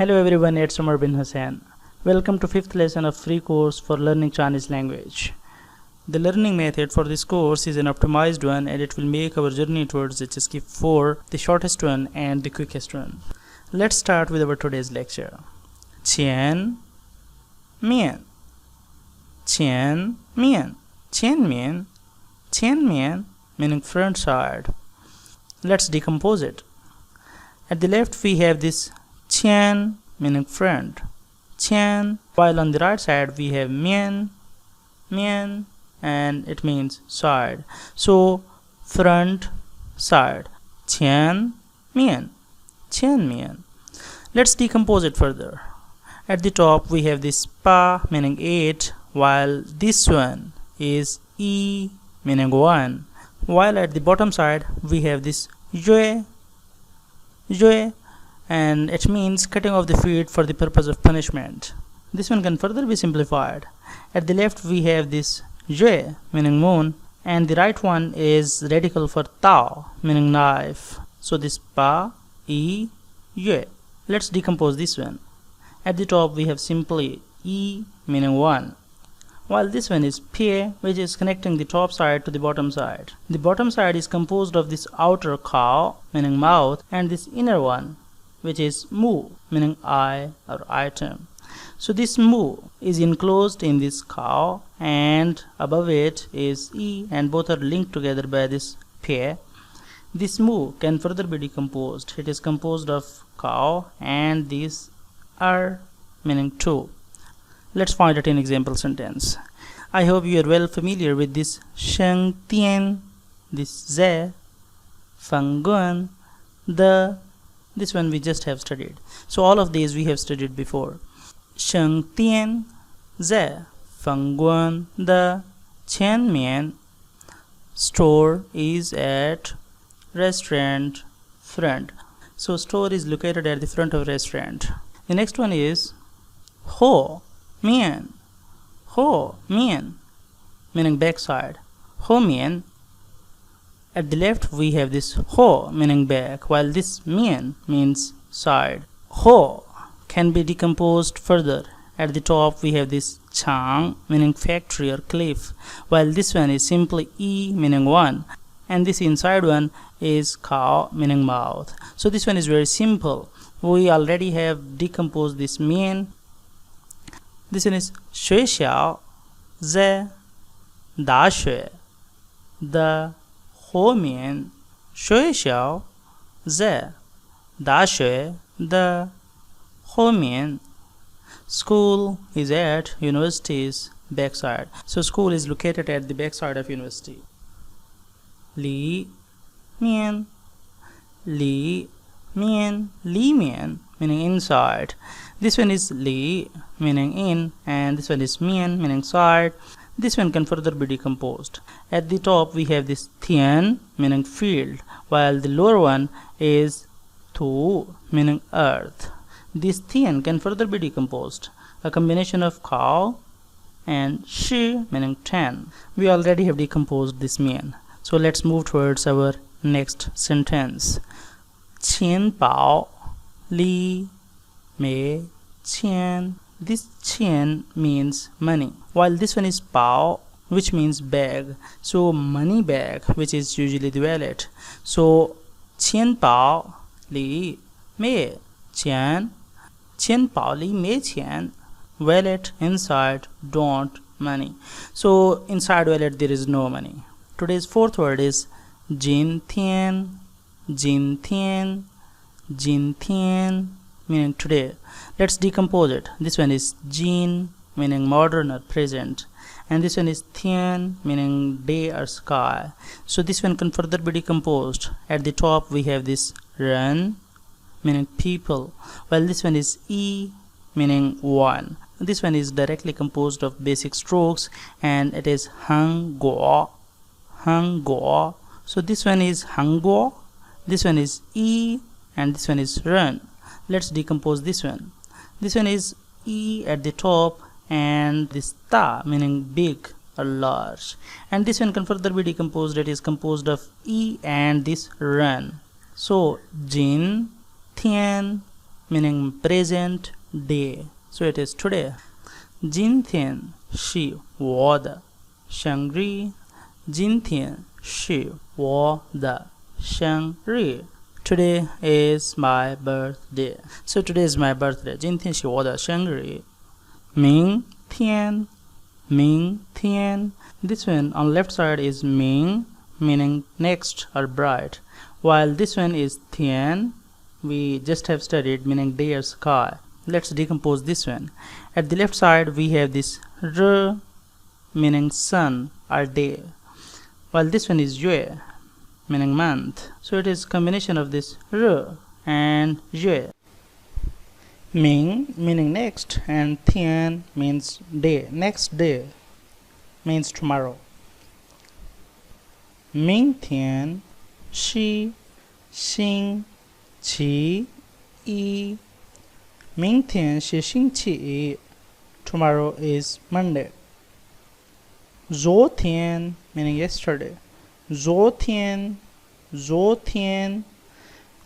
Hello everyone, it's Umar bin Hussain. Welcome to 5th lesson of free course for learning Chinese language. The learning method for this course is an optimized one and it will make our journey towards HSK 4 the shortest one and the quickest one. Let's start with our today's lecture. Qian Mian. Qian Mian. Qian Mian. Qian Mian meaning front side. Let's decompose it. At the left we have this Qian meaning front, Qian, while on the right side we have Mian, Mian, and it means side. So front, side, Qian, Mian, Qian, Mian. Let's decompose it further. At the top we have this Pa meaning 8, while this one is E meaning 1, while at the bottom side we have this Yue, Yue, and it means cutting off the feet for the purpose of punishment. This one can further be simplified. At the left we have this Yue meaning moon, and the right one is radical for Tao meaning knife. So this Pa, E, Yue. Let's decompose this one. At the top we have simply E meaning 1, while this one is Pie, which is connecting the top side to the bottom side. The bottom side is composed of this outer Kao meaning mouth and this inner one, which is Mu meaning eye or item. So this Mu is enclosed in this Kao and above it is E, and both are linked together by this Pie. This Mu can further be decomposed. It is composed of Kao and this Er meaning 2. Let's find it in example sentence. I hope you are well familiar with this Sheng Tian, this Ze, Feng Guan, the. This one we just have studied. So all of these we have studied before. Sheng Tian, Ze, Feng Guan, the, Qian Mian. Store is at restaurant front. So store is located at the front of restaurant. The next one is Ho Mian. Ho Mian meaning backside. Ho Mian. At the left we have this Ho meaning back, while this Mian means side. Ho can be decomposed further. At the top we have this Chang meaning factory or cliff, while this one is simply E meaning 1, and this inside one is Kao meaning mouth. So this one is very simple. We already have decomposed this Mian. This one is Shui Xiao, Ze, Da Shui, the, Ho Mian, Shui Xiao, Ze, Da Shui, the, Ho Mian. School is at university's backside. So school is located at the backside of university. Li Mian, Li Mian, Li Mian meaning inside. This one is Li meaning in, and this one is Mian meaning side. This one can further be decomposed. At the top we have this Tian meaning field, while the lower one is Tu meaning earth. This Tian can further be decomposed. A combination of Kao and Shi meaning 10. We already have decomposed this Mian. So let's move towards our next sentence. Qian Bao Li Mei Qian. This Qian means money, while this one is Bao, which means bag. So money bag, which is usually the wallet. So Qian Bao Li Mei Qian. Qian Bao Li Mei Qian. Wallet inside, don't money. So inside wallet there is no money. Today's fourth word is Jin Tian. Jin Tian. Jin Tian meaning today. Let's decompose it. This one is Jin meaning modern or present, and this one is Tian meaning day or sky. So this one can further be decomposed. At the top we have this Ren meaning people, while this one is E meaning 1. This one is directly composed of basic strokes, and it is Hang Guo, Hang Guo. So this one is Hang Guo, this one is E, and this one is Ren. Let's decompose this one. This one is E at the top, and this Ta meaning big or large, and this one can further be decomposed. It is composed of E and this Ren. So Jin, Tian, meaning present day. So it is today. 今天是我的生日。今天是我的生日。Today is my birthday. So today is my birthday. 今天是我的生日。明天，明天。This one on left side is ming, meaning next or bright, while this one is tian, we just have studied, meaning day or sky. Let's decompose this one. At the left side we have this r, meaning sun or day, while this one is yue, meaning month. So it is combination of this r and yue. Ming meaning next and tian means day, next day means tomorrow. 明天是星期一。明天是星期一。Tomorrow is Monday. 昨天 meaning yesterday. 昨天，昨天。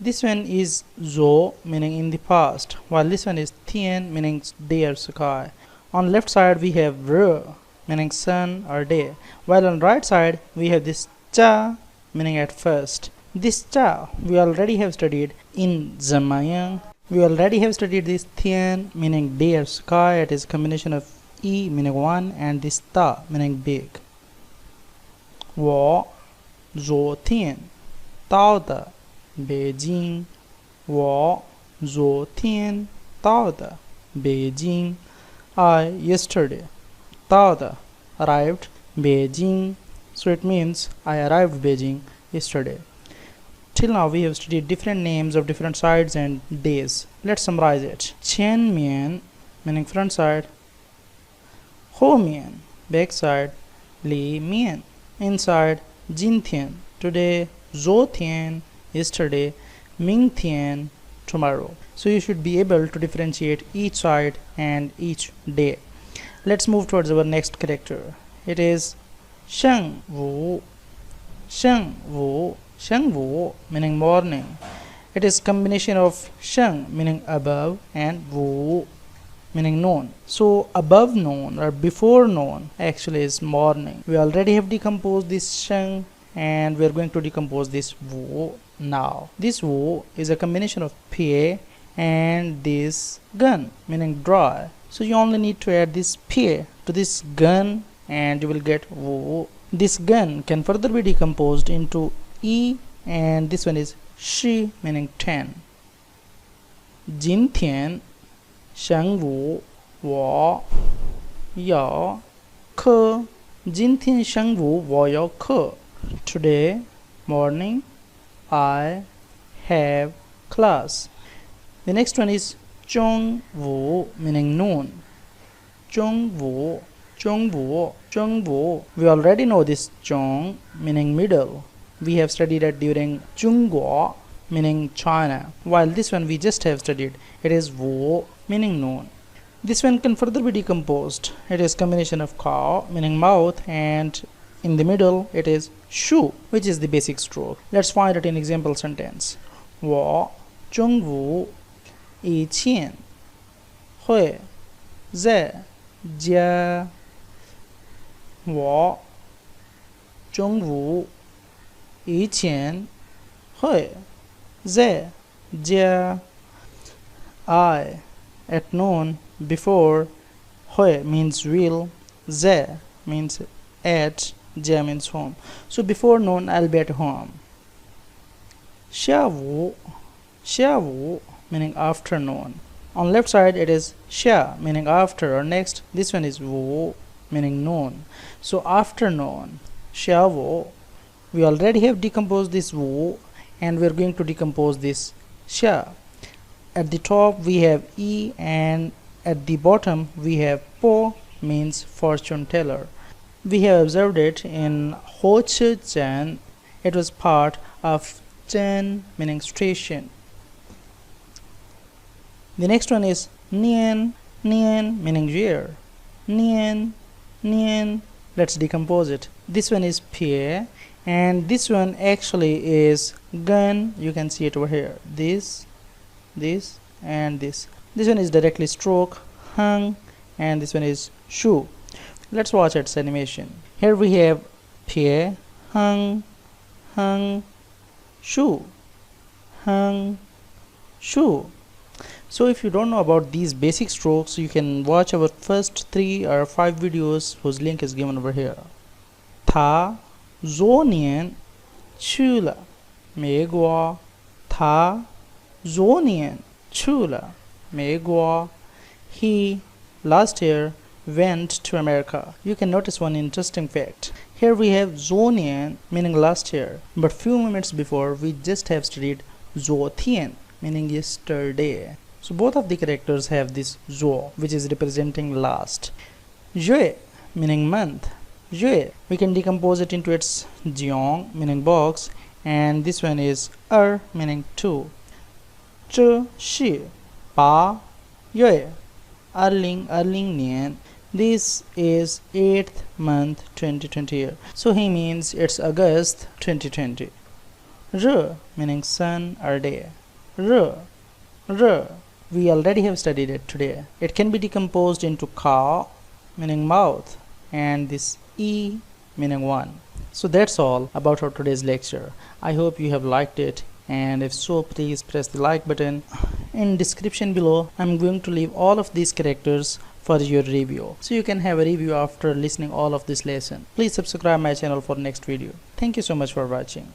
This one is 昨 meaning in the past, while this one is tian meaning day or sky. On left side we have r meaning sun or day, while on right side we have this cha meaning at first. This cha we already have studied in Zamayang. We already have studied this tian meaning day or sky. It is combination of e meaning one and this ta meaning big. 我昨天到的北京。我昨天到的北京。I yesterday 到的 arrived Beijing. So it means I arrived Beijing yesterday. Till now we have studied different names of different sides and days. Let's summarize it. Qianmian meaning front side, Homian back side, Li Mian inside, Jintian today, Zhotian yesterday, Mingtian tomorrow. So you should be able to differentiate each side and each day. Let's move towards our next character. It is Sheng Wu. Sheng Wu. Sheng Wu meaning morning. It is combination of Sheng meaning above and Wu meaning noon. So above noon or before noon actually is morning. We already have decomposed this Sheng and we are going to decompose this Wu now. This Wu is a combination of Pie and this gun meaning dry. So you only need to add this Pie to this gun and you will get Wu. This gun can further be decomposed into E and this one is Shi meaning 10. 今天上午我有课。今天上午我有课。Today morning I have class. The next one is 中午 meaning noon. 中午中午中午 We already know this 中 meaning middle. We have studied it during 中国 meaning China, while this one we just have studied. It is 午 meaning noon. This one can further be decomposed. It is combination of kao meaning mouth and in the middle it is shu, which is the basic stroke. Let's find it in example sentence. 我中午以前会在家。我中午以前会在家。I at noon before. 会 means will, 在 means at, 家 means home. So before noon I'll be at home. 下午下午 meaning afternoon. On left side it is 下 meaning after or next. This one is 午 meaning noon. So afternoon 下午. We already have decomposed this 午 and we're going to decompose this 下. At the top we have E and at the bottom we have Po means fortune teller. We have observed it in Ho Chi Chen. It was part of Chen meaning station. The next one is Nian. Nian meaning year. Nian. Nian. Let's decompose it. This one is Pie and this one actually is gun. You can see it over here. This and this one is directly stroke, hung, and this one is shoe. Let's watch its animation. Here we have pie, hung, shoe, hung, shoe. So if you don't know about these basic strokes, you can watch our first 3 or 5 videos whose link is given over here. Ta zonien chula megua, ta zonien chula megua. He last year went to America. You can notice one interesting fact. Here we have zonien meaning last year, but few moments before we just have studied zotien meaning yesterday. So both of the characters have this zo, which is representing last. Juillet meaning month. Juillet, we can decompose it into its jiong meaning box, and this one is meaning two. Zhe shi ba yue erling nian. This is 8th month 2020 year. So he means it's August 2020. Re meaning sun or day. Re. We already have studied it today. It can be decomposed into ka meaning mouth and this e meaning one. So that's all about our today's lecture. I hope you have liked it, and if so, please press the like button. In description below, I'm going to leave all of these characters for your review, so you can have a review after listening all of this lesson. Please subscribe my channel for next video. Thank you so much for watching.